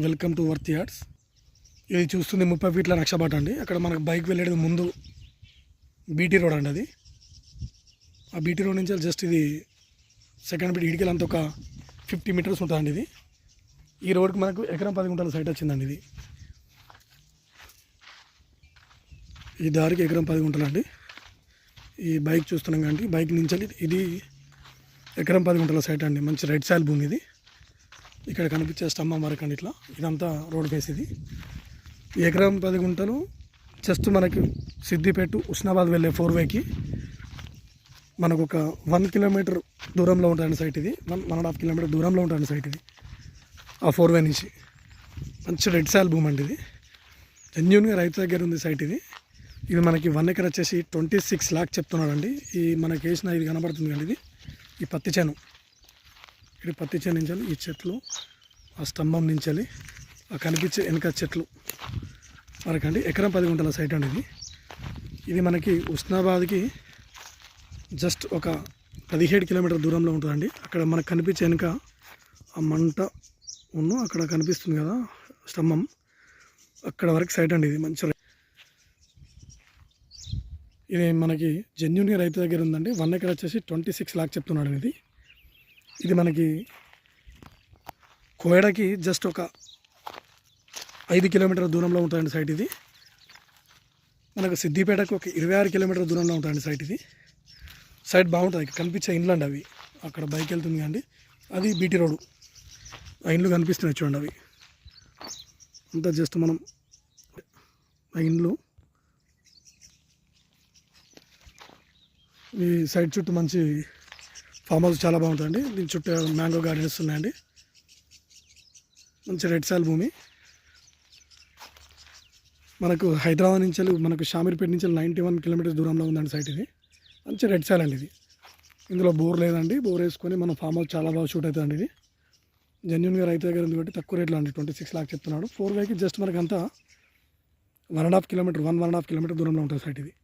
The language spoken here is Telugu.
Welcome to worth yards. ఇది చూస్తుంది 30 ఫీట్ల రక్షబాట అండి. అక్కడ మనకు బైక్ వెళ్ళేది ముందు బీటీ రోడ్ అండి. అది ఆ బీటీ రోడ్ నుంచి జస్ట్ ఇది సెకండ్ బిట్ ఇడికి అంత ఒక 50 మీటర్స్ ఉంటుందండి. ఇది ఈ రోడ్కి మనకు ఎకరం 10 గుంటల సైట్ వచ్చిందండి. ఇది ఈ దారికి ఎకరం 10 గుంటలు అండి. ఈ బైక్ చూస్తున్నాం కానీ బైక్ నుంచి ఇది ఎకరం 10 గుంటల సైట్ అండి. మంచి రెడ్ సాయిల్ భూమి ఇది. ఇక్కడ కనిపించే స్తంభం వరకు అండి ఇట్లా ఇదంతా రోడ్ ఫేస్. ఇది ఎకరం 10 గుంటలు జస్ట్ మనకి సిద్దిపేట ఉస్నాబాద్ వెళ్ళే 4 వేకి మనకు ఒక 1 కిలోమీటర్ దూరంలో ఉంటుంది సైట్. ఇది 1.5 కిలోమీటర్ దూరంలో ఉంటుంది సైట్. ఇది ఆ 4 వే నుంచి మంచి రెడ్ సాయిల్ భూమి అండి. ఇది జెన్యూన్గా రైతు దగ్గర ఉంది సైట్. ఇది మనకి 1 ఎకర్ వచ్చేసి 26 lakhs చెప్తున్నాడండి. ఈ మనకి వేసిన ఇది కనబడుతుంది కండి. ఇది ఈ పత్తి చేను, ఇది పత్తి చేను నుంచి ఈ చెట్లు, ఆ స్తంభం నుంచి ఆ కనిపించే వెనక చెట్లు వరకండి ఎకరం 10 గుంటల సైట్ అండి. ఇది మనకి ఉస్నాబాద్కి జస్ట్ ఒక 17 కిలోమీటర్ దూరంలో ఉంటుందండి. అక్కడ మనకు కనిపించే వెనక ఆ మంట అక్కడ కనిపిస్తుంది కదా స్తంభం, అక్కడ వరకు సైట్ అండి. ఇది మంచి ఇది మనకి జెన్యూన్గా రైతు దగ్గర ఉందండి. 1 ఎకర్ వచ్చేసి 26 lakhs చెప్తున్నాడు. ఇది మనకి కోయడకి జస్ట్ ఒక 5 కిలోమీటర్ల దూరంలో ఉంటుందండి సైట్. ఇది మనకు సిద్దిపేటకు ఒక 26 కిలోమీటర్ల దూరంలో ఉంటుందండి సైట్. ఇది సైట్ బాగుంటుంది. కనిపించే ఇండ్లు అండి అవి. అక్కడ బైక్ వెళ్తుంది కండి, అది బీటీ రోడ్డు. ఆ ఇండ్లు కనిపిస్తున్నాయి చూడండి. అవి అంతా జస్ట్ మనం ఆ ఇండ్లు. ఈ సైడ్ చుట్టూ మంచి ఫామ్ హౌస్ చాలా బాగుంటుందండి. దీని చుట్టూ మ్యాంగో గార్డెన్స్ ఉన్నాయండి. మంచి రెడ్ సాయిల్ భూమి. మనకు హైదరాబాద్ నుంచి మనకు షామీర్పేట నుంచి 91 కిలోమీటర్స్ దూరంలో ఉందండి సైట్. ఇది మంచి రెడ్ సాయిల్ అండి. ఇది ఇందులో బోర్ లేదండి. బోర్ వేసుకొని మన ఫామ్ హౌస్ చాలా బాగా షూట్ అవుతుందండి. ఇది జెన్యూన్గా రైతు దగ్గర ఉంది కాబట్టి తక్కువ రేట్లో అండి. 26 lakhs చెప్తున్నాడు. 4 వేకి జస్ట్ మనకంతా 1.5 కిలోమీటర్ దూరంలో ఉంటుంది సైట్. ఇది